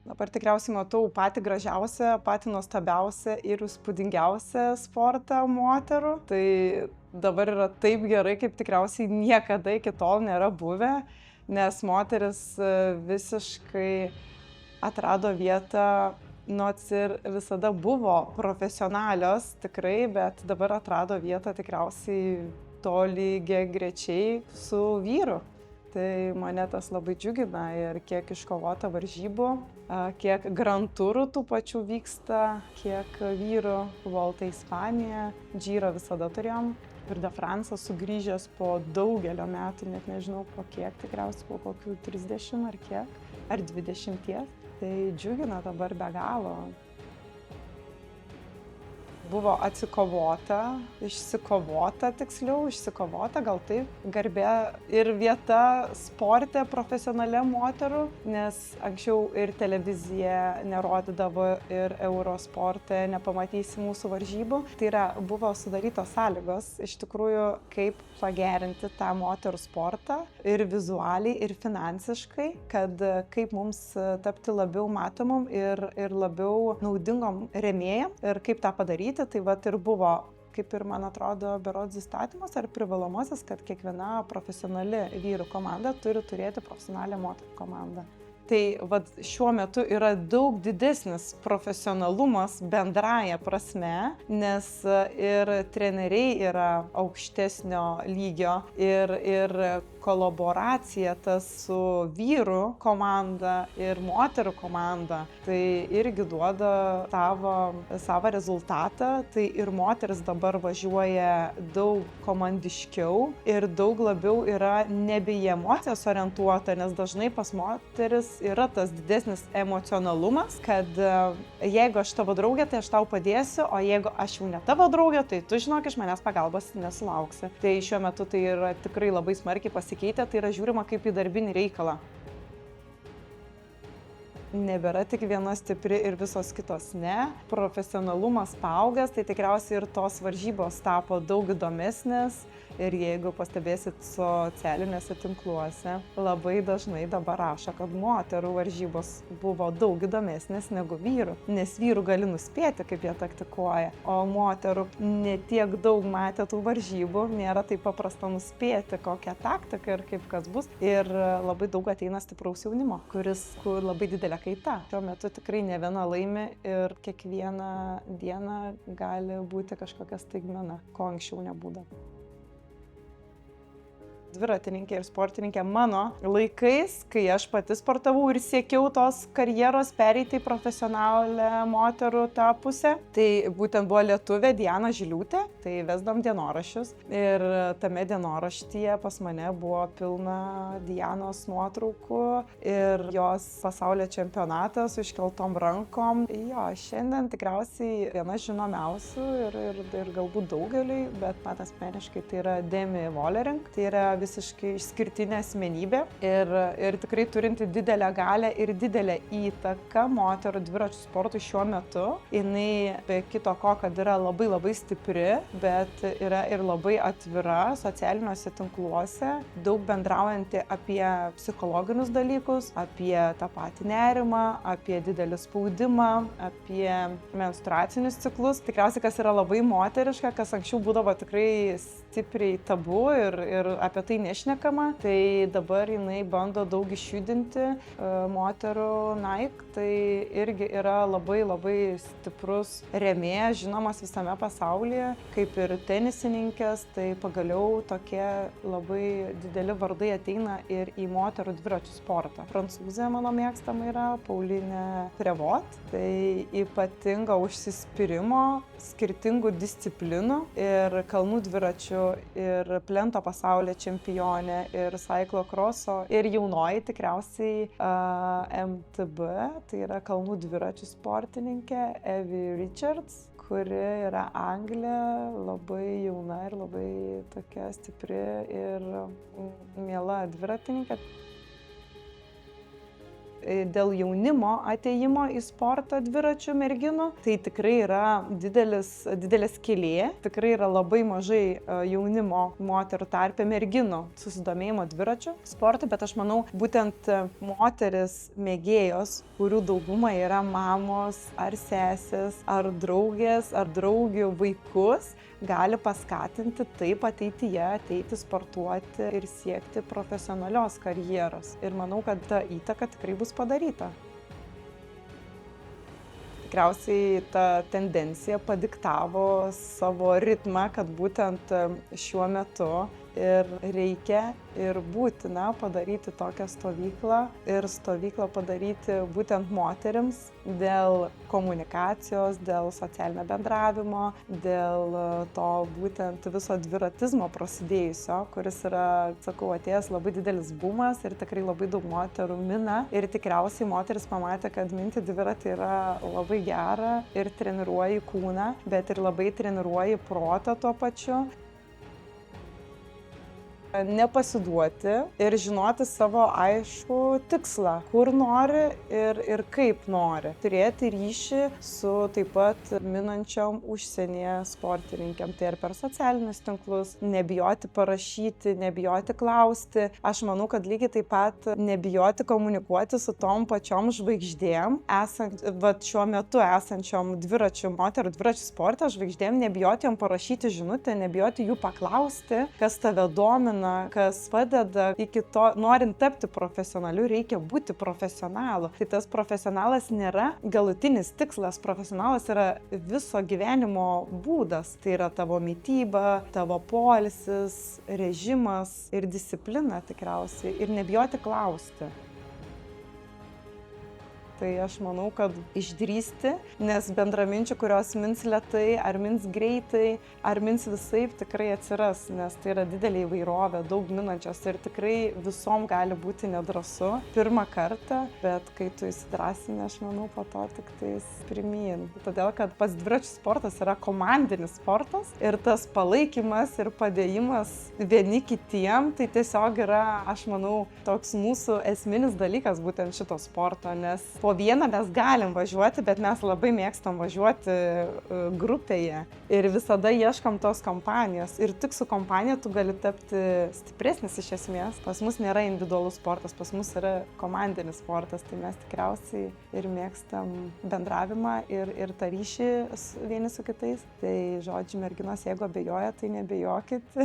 Dabar tikriausiai matau patį gražiausią, patį nuostabiausią ir įspūdingiausią sportą moterų. Tai dabar yra taip gerai, kaip tikriausiai niekada iki tol nėra buvę, nes moteris visiškai atrado vietą, nors ir visada buvo profesionalios tikrai, bet dabar atrado vietą tikriausiai tolygiai grečiai su vyru. Tai mane tas labai džiugina ir kiek iškovota varžybų, kiek Grand Tourų tų pačių vyksta, kiek vyrų, Vuelta į Ispaniją, Giro visada turėjom. Ir de France sugrįžęs po daugelio metų, net nežinau po kiek, tikriausiai po kokių 30 ar kiek, ar 20. Tai džiugina dabar be galo. Buvo išsikovota gal taip, garbė ir vieta sporte profesionalia moterų, nes anksčiau ir televizija nerodydavo ir Eurosporte nepamatysi mūsų varžybų. Tai yra, buvo sudarytos sąlygos, iš tikrųjų, kaip pagerinti tą moterų sportą ir vizualiai, ir finansiškai, kad kaip mums tapti labiau matomom ir labiau naudingom rėmėjam ir kaip tą padaryti. Tai vat ir buvo, kaip ir man atrodo, berods įstatymas ar privalomasis, kad kiekviena profesionali vyrų komanda turi turėti profesionalią moterų komandą. Tai vat šiuo metu yra daug didesnis profesionalumas bendraja prasme, nes ir treneriai yra aukštesnio lygio ir kolaboracija tas su vyrų komanda ir moterų komanda, tai irgi duoda savo rezultatą. Tai ir moteris dabar važiuoja daug komandiškiau ir daug labiau yra nebe į emocijas orientuota, nes dažnai pas moteris yra tas didesnis emocionalumas, kad jeigu aš tavo draugė, tai aš tau padėsiu, o jeigu aš jau ne tavo draugė, tai tu žinok, iš manęs pagalbos nesulauksi. Tai šiuo metu tai yra tikrai labai smarkiai pasikeitę, tai yra žiūrima kaip į darbinį reikalą. Nebėra tik viena stipri ir visos kitos ne. Profesionalumas paaugęs, tai tikriausiai ir tos varžybos tapo daug įdomesnės. Ir jeigu pastebėsit socialiniuose tinkluose, labai dažnai dabar rašo, kad moterų varžybos buvo daug įdomesnės negu vyrų. Nes vyrų gali nuspėti, kaip jie taktikuoja, o moterų ne tiek daug matė tų varžybų, nėra taip paprasta nuspėti, kokią taktiką ir kaip kas bus. Ir labai daug ateina stipraus jaunimo, kur labai didelė kaita. Šiuo metu tikrai ne viena laimi ir kiekvieną dieną gali būti kažkokia staigmena, ko anksčiau nebūdavo. Dviratininkė ir sportininkė mano laikais, kai aš pati sportavau ir siekiau tos karjeros pereiti į profesionalę moterų tą pusę. Tai būtent buvo lietuvė Diana Žiliūtė, tai vesdom dienoraščius ir tame dienoraštyje pas mane buvo pilna Dianos nuotraukų ir jos pasaulio čempionatas su iškeltom rankom. Jo, šiandien tikriausiai viena žinomiausių ir galbūt daugeliui, bet man asmeniškai tai yra Demi Vollering. Tai yra visiškai išskirtinė asmenybė ir tikrai turinti didelę galią ir didelę įtaką moterų dviračių sportui šiuo metu. Jinai be kito ko, kad yra labai labai stipri, bet yra ir labai atvira socialiniuose tinkluose, daug bendraujanti apie psichologinius dalykus, apie tą patį nerimą, apie didelį spaudimą, apie menstruacinius ciklus. Tikriausiai, kas yra labai moteriška, kas anksčiau būdavo tikrai stipriai tabu ir apie tai nešnekama, tai dabar jinai bando daug išjudinti moterų Nike, tai irgi yra labai labai stiprus rėmėjas, žinomas visame pasaulyje, kaip ir tenisininkės, tai pagaliau tokie labai dideli vardai ateina ir į moterų dviračių sportą. Prancūzė mano mėgstama yra Pauline Prévot, tai ypatinga užsispyrimo, skirtingų disciplinų ir kalnų dviračių ir plento pasaulio čempionė ir cyclocrosso ir jaunoji tikriausiai MTB, tai yra kalnų dviračių sportininkė Evie Richards, kuri yra Anglė, labai jauna ir labai tokia stipri ir miela dviratininkė. dėl jaunimo atėjimo į sportą dviračių merginų, tai tikrai yra didelė skylė, tikrai yra labai mažai jaunimo moterų tarpe merginų susidomėjimo dviračių sportu, bet aš manau, būtent moteris mėgėjos, kurių dauguma yra mamos ar sesės, ar draugės, ar draugių vaikus, gali paskatinti taip ateityje ateiti sportuoti ir siekti profesionalios karjeros. Ir manau, kad ta įtaka tikrai bus padaryta. Tikriausiai ta tendencija padiktavo savo ritmą, kad būtent šiuo metu ir reikia ir būtina padaryti tokią stovyklą ir stovyklą padaryti būtent moterims dėl komunikacijos, dėl socialinio bendravimo, dėl to būtent viso dviratizmo prasidėjusio, kuris yra, sakau, atėjęs labai didelis bumas ir tikrai labai daug moterų mina ir tikriausiai moteris pamatė, kad minti dviratį yra labai gera ir treniruoji kūną, bet ir labai treniruoji protą tuo pačiu. Nepasiduoti ir žinoti savo aiškų tikslą, kur nori ir kaip nori. Turėti ryšį su taip pat minančiom užsienyje sportininkėm, tai ir per socialinius tinklus, nebijoti parašyti, nebijoti klausti. Aš manau, kad lygiai taip pat nebijoti komunikuoti su tom pačiom žvaigždėm, šiuo metu esančiom moterų dviračių sporte žvaigždėm, nebijoti jom parašyti žinutę, nebijoti jų paklausti, kas tave domina, kas padeda. Iki to, norint tapti profesionaliu, reikia būti profesionalu. Tai tas profesionalas nėra galutinis tikslas, profesionalas yra viso gyvenimo būdas. Tai yra tavo mityba, tavo poilsis, režimas ir disciplina tikriausiai. Ir nebijoti klausti. Tai aš manau, kad išdrįsti, nes bendraminčių, kurios mins lėtai, ar mins greitai, ar mins visaip, tikrai atsiras, nes tai yra didelė įvairovė, daug minančios ir tikrai visom gali būti nedrąsu pirmą kartą, bet kai tu įsidrąsini, aš manau, po to tik tais pirmyn. Todėl, kad pats dviračių sportas yra komandinis sportas ir tas palaikymas ir padėjimas vieni kitiem, tai tiesiog yra, aš manau, toks mūsų esminis dalykas būtent šito sporto, nes po vieną mes galim važiuoti, bet mes labai mėgstam važiuoti grupėje ir visada ieškom tos kompanijos. Ir tik su kompanija tu gali tapti stipresnis iš esmės. Pas mus nėra individualus sportas, pas mus yra komandinis sportas, tai mes tikriausiai ir mėgstam bendravimą ir tą ryšį vieni su kitais. Tai žodžiu, merginos, jeigu abejoja, tai nebejokit.